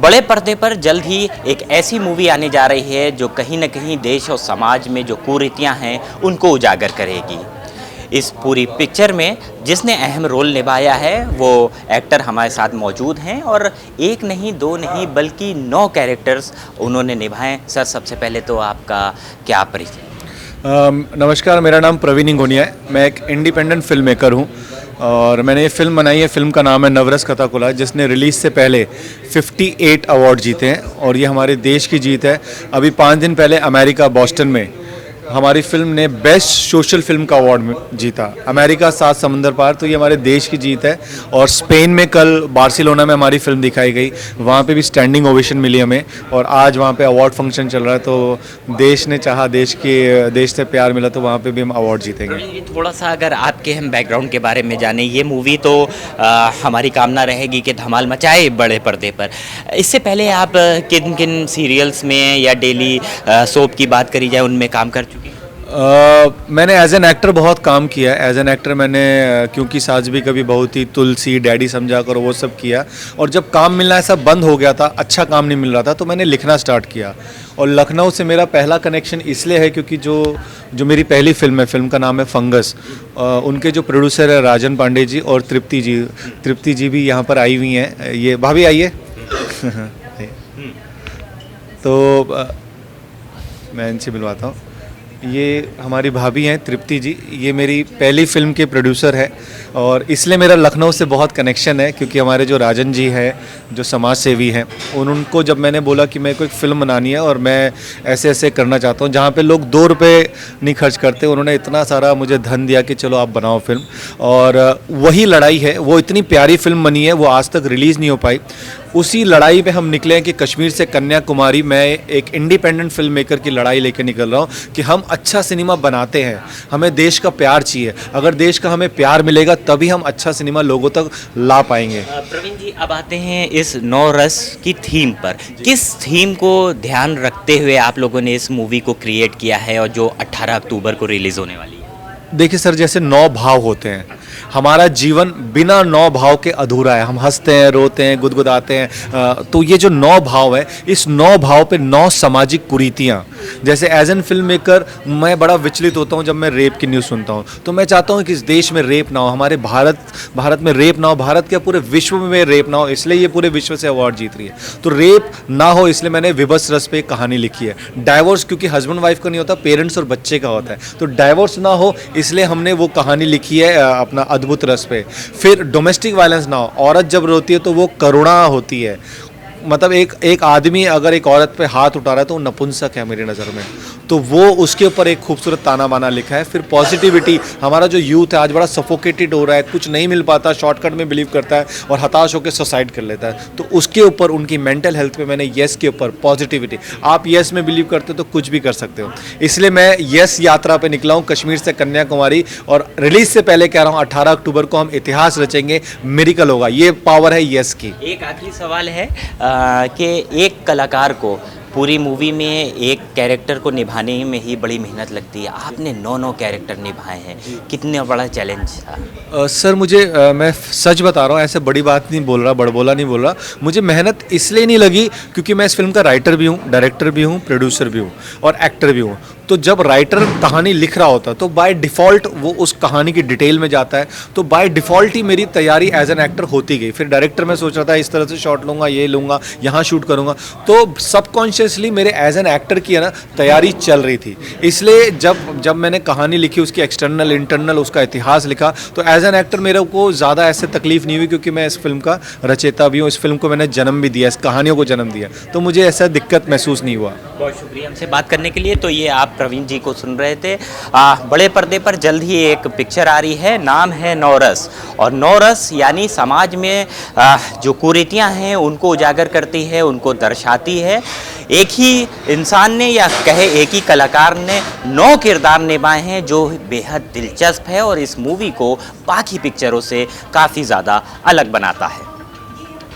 बड़े पर्दे पर जल्द ही एक ऐसी मूवी आने जा रही है जो कहीं न कहीं देश और समाज में जो कुरीतियाँ हैं उनको उजागर करेगी। इस पूरी पिक्चर में जिसने अहम रोल निभाया है वो एक्टर हमारे साथ मौजूद हैं और एक नहीं दो नहीं बल्कि 9 कैरेक्टर्स उन्होंने निभाए। सर, सबसे पहले तो आपका क्या परिचय? नमस्कार, मेरा नाम प्रवीण इंगोनिया है। मैं एक इंडिपेंडेंट फिल्म मेकर हूँ और मैंने ये फिल्म बनाई है। फिल्म का नाम है नवरस कथाकुला, जिसने रिलीज़ से पहले 58 अवार्ड जीते हैं और ये हमारे देश की जीत है। अभी 5 दिन पहले अमेरिका बॉस्टन में हमारी फिल्म ने बेस्ट सोशल फिल्म का अवार्ड जीता। अमेरिका 7 समंदर पार, तो ये हमारे देश की जीत है। और स्पेन में कल बार्सिलोना में हमारी फिल्म दिखाई गई, वहाँ पे भी स्टैंडिंग ओवेशन मिली हमें। और आज वहाँ पे अवार्ड फंक्शन चल रहा है, तो देश ने चाहा, देश से प्यार मिला, तो वहाँ पे भी हम अवार्ड जीतेंगे। थोड़ा सा अगर आपके हम बैकग्राउंड के बारे में जाने, ये मूवी तो हमारी कामना रहेगी कि धमाल मचाए बड़े पर्दे पर। इससे पहले आप किन किन सीरियल्स में या डेली सोप की बात करी जाए उनमें काम कर चुके? मैंने एज एन एक्टर बहुत काम किया है। एज एन एक्टर मैंने क्योंकि साज भी कभी बहुत ही तुलसी डैडी समझा कर वो सब किया, और जब काम मिलना ऐसा बंद हो गया था, अच्छा काम नहीं मिल रहा था, तो मैंने लिखना स्टार्ट किया। और लखनऊ से मेरा पहला कनेक्शन इसलिए है क्योंकि जो मेरी पहली फिल्म है, फिल्म का नाम है फंगस। उनके जो प्रोड्यूसर है राजन पांडे जी और तृप्ति जी भी यहाँ पर आई हुई हैं। ये भाभी आइए। तो मैं इनसे मिलवाता हूँ। ये हमारी भाभी हैं तृप्ति जी, ये मेरी पहली फिल्म के प्रोड्यूसर है और इसलिए मेरा लखनऊ से बहुत कनेक्शन है। क्योंकि हमारे जो राजन जी हैं, जो समाज सेवी हैं, उनको जब मैंने बोला कि मेरे को एक फ़िल्म बनानी है और मैं ऐसे ऐसे करना चाहता हूँ जहाँ पे लोग 2 रुपये नहीं खर्च करते, उन्होंने इतना सारा मुझे धन दिया कि चलो आप बनाओ फिल्म। और वही लड़ाई है, वो इतनी प्यारी फिल्म बनी है, वो आज तक रिलीज़ नहीं हो पाई। उसी लड़ाई पे हम निकले हैं कि कश्मीर से कन्याकुमारी, मैं एक इंडिपेंडेंट फिल्म मेकर की लड़ाई लेकर निकल रहा हूँ कि हम अच्छा सिनेमा बनाते हैं, हमें देश का प्यार चाहिए। अगर देश का हमें प्यार मिलेगा तभी हम अच्छा सिनेमा लोगों तक ला पाएंगे। प्रवीण जी, अब आते हैं इस नवरस की थीम पर। किस थीम को ध्यान रखते हुए आप लोगों ने इस मूवी को क्रिएट किया है और जो 18 अक्टूबर को रिलीज़ होने वाली है? देखिए सर, जैसे 9 भाव होते हैं, हमारा जीवन बिना 9 भाव के अधूरा है। हम हंसते हैं, रोते हैं, गुदगुदाते हैं। तो ये जो 9 भाव है, इस 9 भाव पे 9 सामाजिक कुरीतियाँ। जैसे एज एन फिल्म मेकर मैं बड़ा विचलित होता हूँ जब मैं रेप की न्यूज़ सुनता हूँ। तो मैं चाहता हूँ कि इस देश में रेप ना हो, हमारे भारत में रेप ना हो, भारत के पूरे विश्व में रेप ना हो, इसलिए ये पूरे विश्व से अवार्ड जीत रही है। तो रेप ना हो इसलिए मैंने विभत्स रस पे एक कहानी लिखी है। डाइवोर्स क्योंकि हस्बैंड वाइफ का नहीं होता, पेरेंट्स और बच्चे का होता है, तो डाइवोर्स ना हो इसलिए हमने वो कहानी लिखी है अपना अद्भुत रस पे। फिर डोमेस्टिक वायलेंस ना हो, औरत जब रोती है तो वो करुणा होती है। मतलब एक आदमी अगर एक औरत पे हाथ उठा रहा है तो वो नपुंसक है मेरी नज़र में, तो वो उसके ऊपर एक खूबसूरत ताना बाना लिखा है। फिर पॉजिटिविटी, हमारा जो यूथ है आज बड़ा सफोकेटेड हो रहा है, कुछ नहीं मिल पाता, शॉर्टकट में बिलीव करता है और हताश होकर सुसाइड कर लेता है। तो उसके ऊपर, उनकी मेंटल हेल्थ पे मैंने यस के ऊपर पॉजिटिविटी, आप यस में बिलीव करते हो तो कुछ भी कर सकते हो, इसलिए मैं यस यात्रा पर निकला हूँ कश्मीर से कन्याकुमारी। और रिलीज से पहले कह रहा हूँ 18 अक्टूबर को हम इतिहास रचेंगे, मिरेकल होगा। ये पावर है यस की। एक आखिरी सवाल है कि एक कलाकार को पूरी मूवी में एक कैरेक्टर को निभाने में ही बड़ी मेहनत लगती है, आपने 9 कैरेक्टर निभाए हैं, कितने बड़ा चैलेंज था? सर मुझे मैं सच बता रहा हूँ, ऐसे बड़ी बात नहीं बोल रहा, बड़बोला नहीं बोल रहा। मुझे मेहनत इसलिए नहीं लगी क्योंकि मैं इस फिल्म का राइटर भी हूँ, डायरेक्टर भी हूँ, प्रोड्यूसर भी हूँ और एक्टर भी हूँ। तो जब राइटर कहानी लिख रहा होता है तो बाय डिफ़ॉल्ट वो उस कहानी की डिटेल में जाता है, तो बाय डिफ़ॉल्ट ही मेरी तैयारी एज एन एक्टर होती गई। फिर डायरेक्टर में सोच रहा था इस तरह से शॉट लूँगा, ये लूँगा, यहाँ शूट करूँगा, तो सबकॉन्शियसली मेरे एज एन एक्टर की है ना तैयारी चल रही थी। इसलिए जब मैंने कहानी लिखी, उसकी एक्सटर्नल इंटरनल उसका इतिहास लिखा, तो एज एन एक्टर मेरे को ज़्यादा ऐसे तकलीफ नहीं हुई क्योंकि मैं इस फिल्म का रचयिता भी हूँ, इस फिल्म को मैंने जन्म भी दिया, इस कहानियों को जन्म दिया, तो मुझे ऐसा दिक्कत महसूस नहीं हुआ। बहुत शुक्रिया हमसे बात करने के लिए। तो ये आप प्रवीण जी को सुन रहे थे। बड़े पर्दे पर जल्द ही एक पिक्चर आ रही है, नाम है नवरस। और नवरस यानी समाज में जो कुरीतियाँ हैं उनको उजागर करती है, उनको दर्शाती है। एक ही इंसान ने या कहे एक ही कलाकार ने 9 किरदार निभाए हैं, जो बेहद दिलचस्प है और इस मूवी को बाकी पिक्चरों से काफ़ी ज़्यादा अलग बनाता है।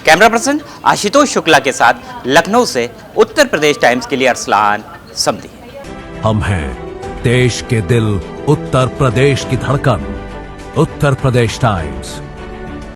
कैमरा पर्सन आशुतोष शुक्ला के साथ लखनऊ से उत्तर प्रदेश टाइम्स के लिए अरसलान समदी। हम हैं देश के दिल, उत्तर प्रदेश की धड़कन, उत्तर प्रदेश टाइम्स।